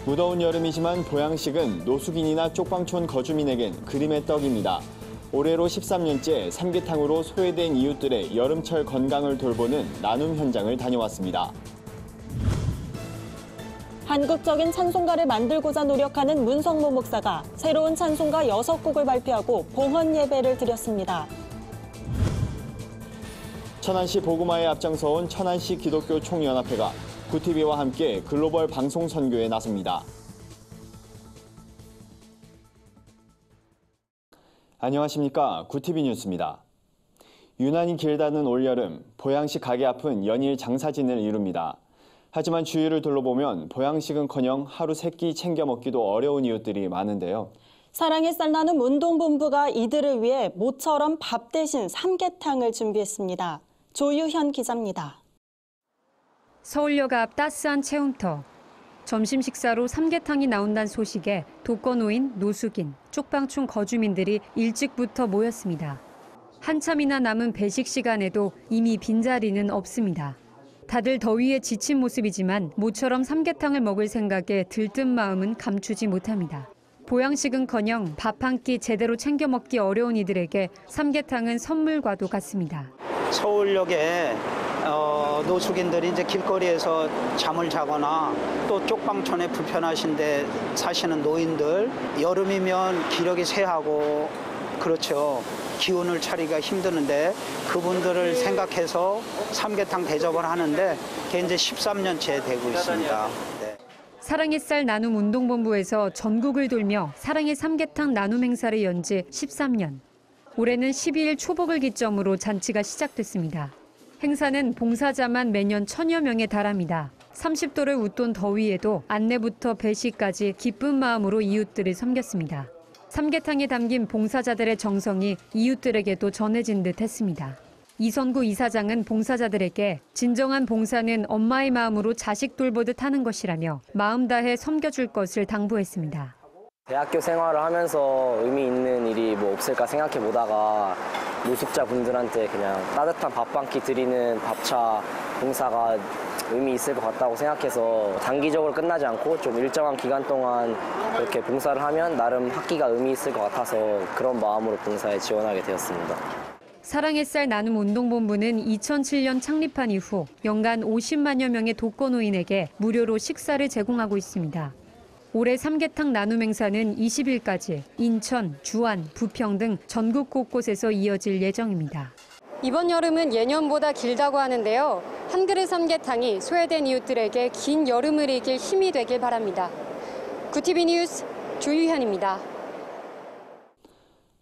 무더운 여름이지만 보양식은 노숙인이나 쪽방촌 거주민에겐 그림의 떡입니다. 올해로 13년째 삼계탕으로 소외된 이웃들의 여름철 건강을 돌보는 나눔 현장을 다녀왔습니다. 한국적인 찬송가를 만들고자 노력하는 문성모 목사가 새로운 찬송가 6곡을 발표하고 봉헌 예배를 드렸습니다. 천안시 복음화에 앞장서온 천안시 기독교 총연합회가 구티비와 함께 글로벌 방송 선교에 나섭니다. 안녕하십니까. 구티비 뉴스입니다. 유난히 길다는 올여름, 보양식 가게 앞은 연일 장사진을 이룹니다. 하지만 주위를 둘러보면 보양식은커녕 하루 3끼 챙겨 먹기도 어려운 이웃들이 많은데요. 사랑의 쌀 나눔 운동본부가 이들을 위해 모처럼 밥 대신 삼계탕을 준비했습니다. 조유현 기자입니다. 서울역 앞 따스한 체험터. 점심 식사로 삼계탕이 나온다는 소식에 독거노인, 노숙인, 쪽방촌 거주민들이 일찍부터 모였습니다. 한참이나 남은 배식 시간에도 이미 빈자리는 없습니다. 다들 더위에 지친 모습이지만 모처럼 삼계탕을 먹을 생각에 들뜬 마음은 감추지 못합니다. 보양식은커녕 밥 한 끼 제대로 챙겨 먹기 어려운 이들에게 삼계탕은 선물과도 같습니다. 서울역에 노숙인들이 이제 길거리에서 잠을 자거나 또 쪽방촌에 불편하신데 사시는 노인들, 여름이면 기력이 쇠하고 그렇죠. 기운을 차리기가 힘드는데 그분들을 생각해서 삼계탕 대접을 하는데 그게 이제 13년째 되고 있습니다. 네. 사랑의 쌀 나눔 운동본부에서 전국을 돌며 사랑의 삼계탕 나눔 행사를 연 지 13년. 올해는 12일 초복을 기점으로 잔치가 시작됐습니다. 행사는 봉사자만 매년 1000여 명에 달합니다. 30도를 웃돈 더위에도 안내부터 배식까지 기쁜 마음으로 이웃들을 섬겼습니다. 삼계탕에 담긴 봉사자들의 정성이 이웃들에게도 전해진 듯 했습니다. 이선구 이사장은 봉사자들에게 진정한 봉사는 엄마의 마음으로 자식 돌보듯 하는 것이라며 마음 다해 섬겨줄 것을 당부했습니다. 대학교 생활을 하면서 의미 있는 일이 뭐 없을까 생각해 보다가 노숙자분들한테 그냥 따뜻한 밥 한 끼 드리는 밥차 봉사가 의미 있을 것 같다고 생각해서 단기적으로 끝나지 않고 좀 일정한 기간 동안 그렇게 봉사를 하면 나름 학기가 의미 있을 것 같아서 그런 마음으로 봉사에 지원하게 되었습니다. 사랑의 쌀 나눔 운동본부는 2007년 창립한 이후 연간 50만여 명의 독거노인에게 무료로 식사를 제공하고 있습니다. 올해 삼계탕 나눔 행사는 20일까지 인천, 주안, 부평 등 전국 곳곳에서 이어질 예정입니다. 이번 여름은 예년보다 길다고 하는데요. 한 그릇 삼계탕이 소외된 이웃들에게 긴 여름을 이길 힘이 되길 바랍니다. 구티비 뉴스 조유현입니다.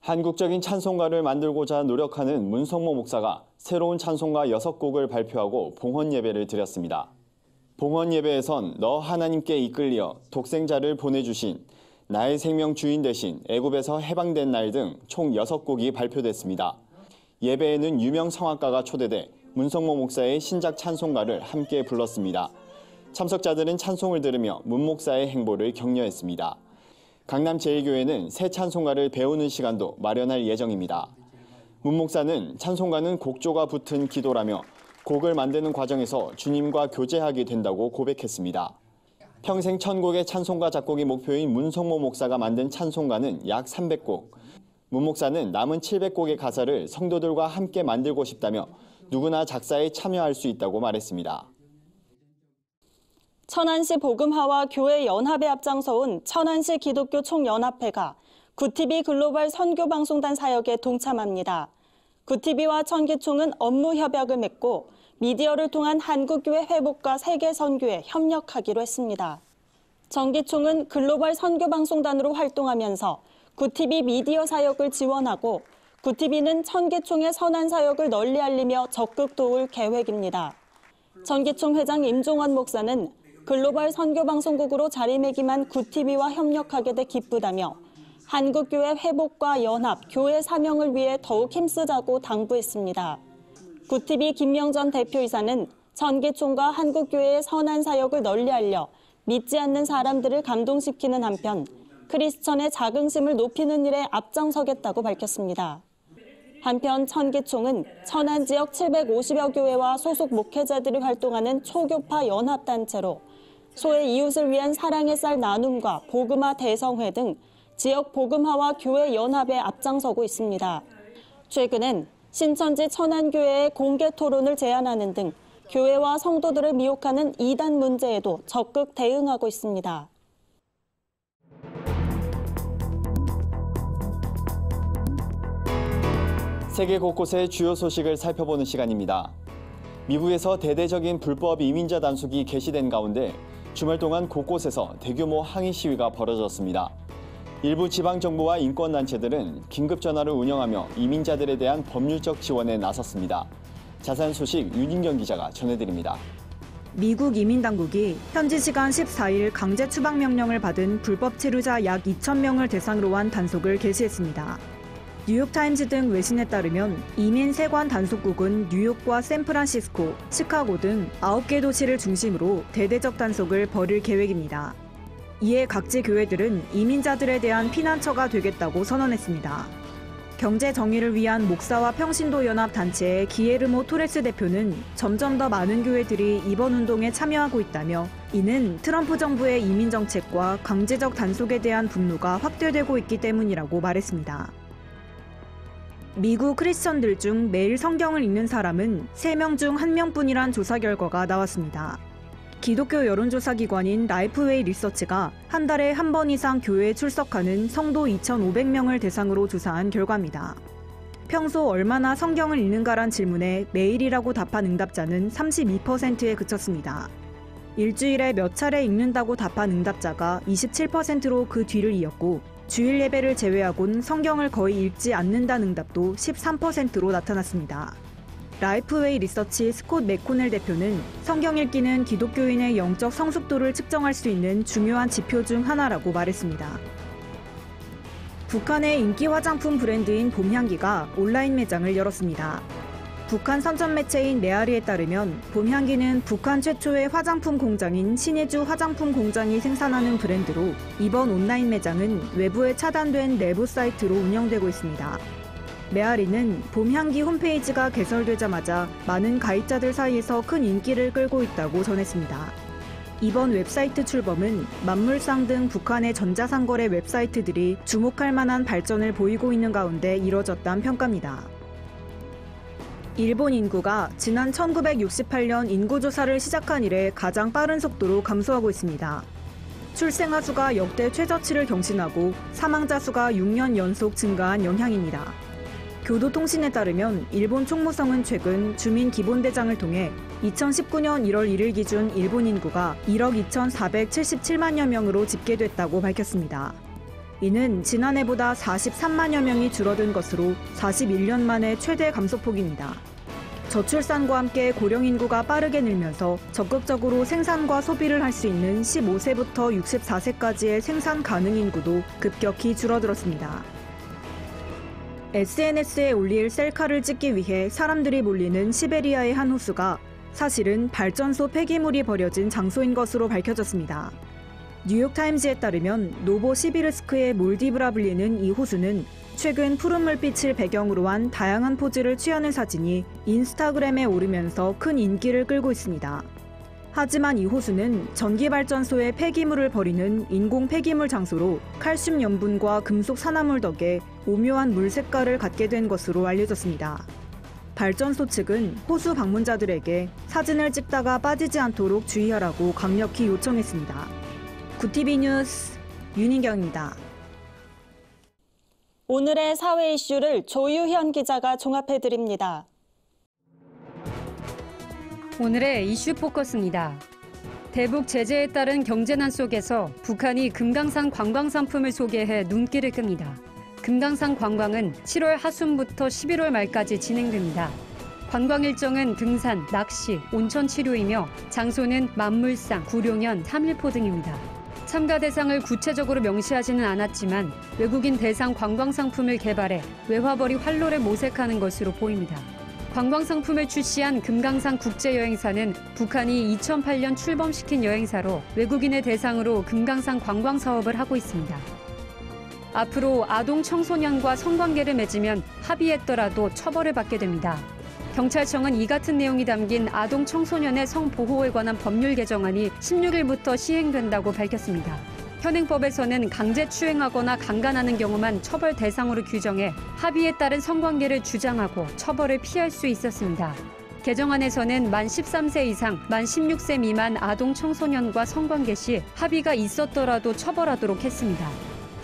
한국적인 찬송가를 만들고자 노력하는 문성모 목사가 새로운 찬송가 6곡을 발표하고 봉헌 예배를 드렸습니다. 봉헌 예배에선 너 하나님께 이끌려 독생자를 보내주신 나의 생명 주인 대신 애굽에서 해방된 날 등 총 6곡이 발표됐습니다. 예배에는 유명 성악가가 초대돼 문성모 목사의 신작 찬송가를 함께 불렀습니다. 참석자들은 찬송을 들으며 문 목사의 행보를 격려했습니다. 강남제일교회는 새 찬송가를 배우는 시간도 마련할 예정입니다. 문 목사는 찬송가는 곡조가 붙은 기도라며 곡을 만드는 과정에서 주님과 교제하게 된다고 고백했습니다. 평생 1000곡의 찬송가 작곡이 목표인 문성모 목사가 만든 찬송가는 약 300곡. 문 목사는 남은 700곡의 가사를 성도들과 함께 만들고 싶다며 누구나 작사에 참여할 수 있다고 말했습니다. 천안시 복음화와 교회 연합에 앞장서온 천안시 기독교 총연합회가 구티비 글로벌 선교방송단 사역에 동참합니다. 구티비와 천기총은 업무 협약을 맺고 미디어를 통한 한국교회 회복과 세계 선교에 협력하기로 했습니다. 천기총은 글로벌 선교방송단으로 활동하면서 구티비 미디어 사역을 지원하고 구티비는 천기총의 선한 사역을 널리 알리며 적극 도울 계획입니다. 천기총 회장 임종원 목사는 글로벌 선교방송국으로 자리매김한 구티비와 협력하게 돼 기쁘다며 한국교회 회복과 연합, 교회 사명을 위해 더욱 힘쓰자고 당부했습니다. 구티비 김명전 대표이사는 천기총과 한국교회의 선한 사역을 널리 알려 믿지 않는 사람들을 감동시키는 한편 크리스천의 자긍심을 높이는 일에 앞장서겠다고 밝혔습니다. 한편 천기총은 천안 지역 750여 교회와 소속 목회자들이 활동하는 초교파 연합단체로 소외 이웃을 위한 사랑의 쌀 나눔과 복음화 대성회 등 지역 복음화와 교회 연합에 앞장서고 있습니다. 최근엔 신천지 천안교회의 공개 토론을 제안하는 등 교회와 성도들을 미혹하는 이단 문제에도 적극 대응하고 있습니다. 세계 곳곳의 주요 소식을 살펴보는 시간입니다. 미국에서 대대적인 불법 이민자 단속이 개시된 가운데 주말 동안 곳곳에서 대규모 항의 시위가 벌어졌습니다. 일부 지방정부와 인권단체들은 긴급전화를 운영하며 이민자들에 대한 법률적 지원에 나섰습니다. 자세한 소식 윤인경 기자가 전해드립니다. 미국 이민당국이 현지 시간 14일 강제 추방 명령을 받은 불법 체류자 약 2,000명을 대상으로 한 단속을 개시했습니다. 뉴욕타임즈 등 외신에 따르면 이민 세관 단속국은 뉴욕과 샌프란시스코, 시카고 등 9개 도시를 중심으로 대대적 단속을 벌일 계획입니다. 이에 각지 교회들은 이민자들에 대한 피난처가 되겠다고 선언했습니다. 경제 정의를 위한 목사와 평신도 연합 단체의 기에르모 토레스 대표는 점점 더 많은 교회들이 이번 운동에 참여하고 있다며 이는 트럼프 정부의 이민 정책과 강제적 단속에 대한 분노가 확대되고 있기 때문이라고 말했습니다. 미국 크리스천들 중 매일 성경을 읽는 사람은 3명 중 1명뿐이란 조사 결과가 나왔습니다. 기독교 여론조사 기관인 라이프웨이 리서치가 한 달에 한 번 이상 교회에 출석하는 성도 2,500명을 대상으로 조사한 결과입니다. 평소 얼마나 성경을 읽는가란 질문에 매일이라고 답한 응답자는 32%에 그쳤습니다. 일주일에 몇 차례 읽는다고 답한 응답자가 27%로 그 뒤를 이었고 주일 예배를 제외하곤 성경을 거의 읽지 않는다는 응답도 13%로 나타났습니다. 라이프웨이 리서치 스콧 맥코넬 대표는 성경 읽기는 기독교인의 영적 성숙도를 측정할 수 있는 중요한 지표 중 하나라고 말했습니다. 북한의 인기 화장품 브랜드인 봄향기가 온라인 매장을 열었습니다. 북한 선전 매체인 메아리에 따르면 봄향기는 북한 최초의 화장품 공장인 신의주 화장품 공장이 생산하는 브랜드로 이번 온라인 매장은 외부에 차단된 내부 사이트로 운영되고 있습니다. 메아리는 봄향기 홈페이지가 개설되자마자 많은 가입자들 사이에서 큰 인기를 끌고 있다고 전했습니다. 이번 웹사이트 출범은 만물상 등 북한의 전자상거래 웹사이트들이 주목할 만한 발전을 보이고 있는 가운데 이뤄졌다는 평가입니다. 일본 인구가 지난 1968년 인구조사를 시작한 이래 가장 빠른 속도로 감소하고 있습니다. 출생아 수가 역대 최저치를 경신하고 사망자 수가 6년 연속 증가한 영향입니다. 교도통신에 따르면 일본 총무성은 최근 주민기본대장을 통해 2019년 1월 1일 기준 일본 인구가 1억 2,477만여 명으로 집계됐다고 밝혔습니다. 이는 지난해보다 43만여 명이 줄어든 것으로 41년 만에 최대 감소폭입니다. 저출산과 함께 고령 인구가 빠르게 늘면서 적극적으로 생산과 소비를 할 수 있는 15세부터 64세까지의 생산 가능 인구도 급격히 줄어들었습니다. SNS에 올릴 셀카를 찍기 위해 사람들이 몰리는 시베리아의 한 호수가 사실은 발전소 폐기물이 버려진 장소인 것으로 밝혀졌습니다. 뉴욕타임즈에 따르면 노보시비르스크의 몰디브라 불리는 이 호수는 최근 푸른 물빛을 배경으로 한 다양한 포즈를 취하는 사진이 인스타그램에 오르면서 큰 인기를 끌고 있습니다. 하지만 이 호수는 전기발전소의 폐기물을 버리는 인공 폐기물 장소로 칼슘 염분과 금속 산화물 덕에 오묘한 물 색깔을 갖게 된 것으로 알려졌습니다. 발전소 측은 호수 방문자들에게 사진을 찍다가 빠지지 않도록 주의하라고 강력히 요청했습니다. 구티비 뉴스 윤인경입니다. 오늘의 사회 이슈를 조유현 기자가 종합해드립니다. 오늘의 이슈 포커스입니다. 대북 제재에 따른 경제난 속에서 북한이 금강산 관광 상품을 소개해 눈길을 끕니다. 금강산 관광은 7월 하순부터 11월 말까지 진행됩니다. 관광 일정은 등산, 낚시, 온천 치료이며 장소는 만물상, 구룡현, 삼일포 등입니다. 참가 대상을 구체적으로 명시하지는 않았지만 외국인 대상 관광 상품을 개발해 외화벌이 활로를 모색하는 것으로 보입니다. 관광 상품을 출시한 금강산 국제여행사는 북한이 2008년 출범시킨 여행사로 외국인을 대상으로 금강산 관광 사업을 하고 있습니다. 앞으로 아동 청소년과 성관계를 맺으면 합의했더라도 처벌을 받게 됩니다. 경찰청은 이 같은 내용이 담긴 아동 청소년의 성보호에 관한 법률 개정안이 16일부터 시행된다고 밝혔습니다. 현행법에서는 강제추행하거나 강간하는 경우만 처벌 대상으로 규정해 합의에 따른 성관계를 주장하고 처벌을 피할 수 있었습니다. 개정안에서는 만 13세 이상, 만 16세 미만 아동 청소년과 성관계 시 합의가 있었더라도 처벌하도록 했습니다.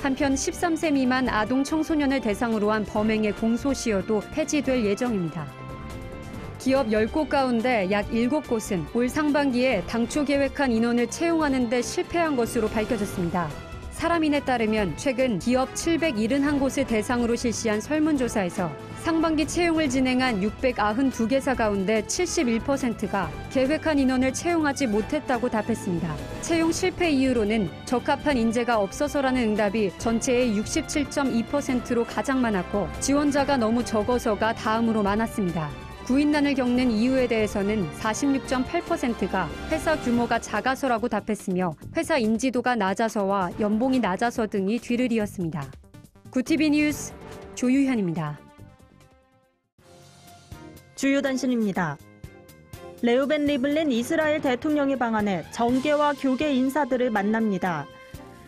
한편 13세 미만 아동 청소년을 대상으로 한 범행의 공소시효도 폐지될 예정입니다. 기업 10곳 가운데 약 7곳은 올 상반기에 당초 계획한 인원을 채용하는 데 실패한 것으로 밝혀졌습니다. 사람인에 따르면 최근 기업 771곳을 대상으로 실시한 설문조사에서 상반기 채용을 진행한 692개사 가운데 71%가 계획한 인원을 채용하지 못했다고 답했습니다. 채용 실패 이유로는 적합한 인재가 없어서라는 응답이 전체의 67.2%로 가장 많았고 지원자가 너무 적어서가 다음으로 많았습니다. 구인난을 겪는 이유에 대해서는 46.8%가 회사 규모가 작아서라고 답했으며 회사 인지도가 낮아서와 연봉이 낮아서 등이 뒤를 이었습니다. 구티비 뉴스 조유현입니다. 주요 단신입니다. 레우벤 리블린 이스라엘 대통령의 방한에 정계와 교계 인사들을 만납니다.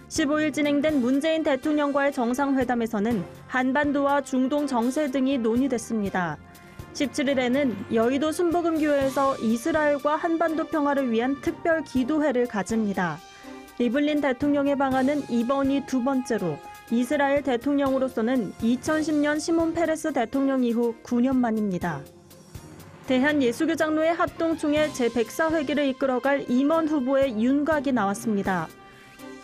15일 진행된 문재인 대통령과의 정상회담에서는 한반도와 중동 정세 등이 논의됐습니다. 17일에는 여의도 순복음교회에서 이스라엘과 한반도 평화를 위한 특별 기도회를 가집니다. 리블린 대통령의 방한은 이번이 두 번째로 이스라엘 대통령으로서는 2010년 시몬 페레스 대통령 이후 9년 만입니다. 대한예수교장로회 합동총회 제104회기를 이끌어갈 임원 후보의 윤곽이 나왔습니다.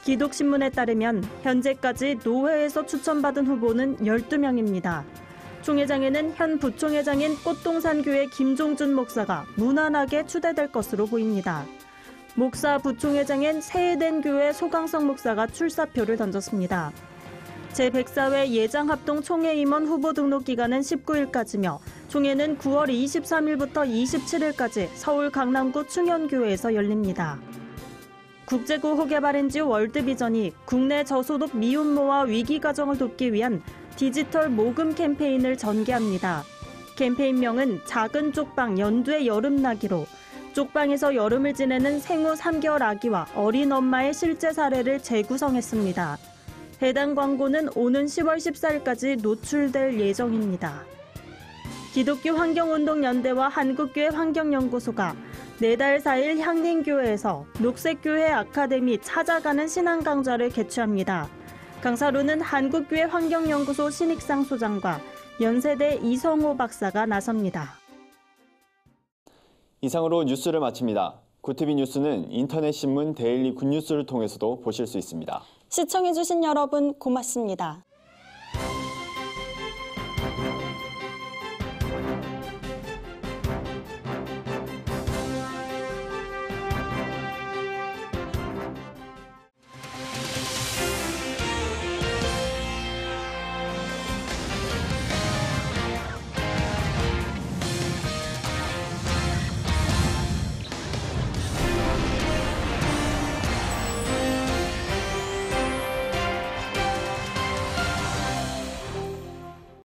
기독신문에 따르면 현재까지 노회에서 추천받은 후보는 12명입니다. 총회장에는 현 부총회장인 꽃동산교회 김종준 목사가 무난하게 추대될 것으로 보입니다. 목사 부총회장엔 세해된 교회 소강성 목사가 출사표를 던졌습니다. 제104회 예장합동 총회 임원 후보 등록 기간은 19일까지며 총회는 9월 23일부터 27일까지 서울 강남구 충현교회에서 열립니다. 국제구호 개발 NGO 월드비전이 국내 저소득 미혼모와 위기 가정을 돕기 위한 디지털 모금 캠페인을 전개합니다. 캠페인명은 작은 쪽방 연두의 여름나기로 쪽방에서 여름을 지내는 생후 3개월 아기와 어린 엄마의 실제 사례를 재구성했습니다. 해당 광고는 오는 10월 14일까지 노출될 예정입니다. 기독교 환경운동연대와 한국교회 환경연구소가 내달 4일 향림교회에서 녹색교회 아카데미 찾아가는 신앙 강좌를 개최합니다. 강사로는 한국교회 환경연구소 신익상 소장과 연세대 이성호 박사가 나섭니다. 이상으로 뉴스를 마칩니다. 구티비 뉴스는 인터넷 신문 데일리 굿뉴스를 통해서도 보실 수 있습니다. 시청해주신 여러분 고맙습니다.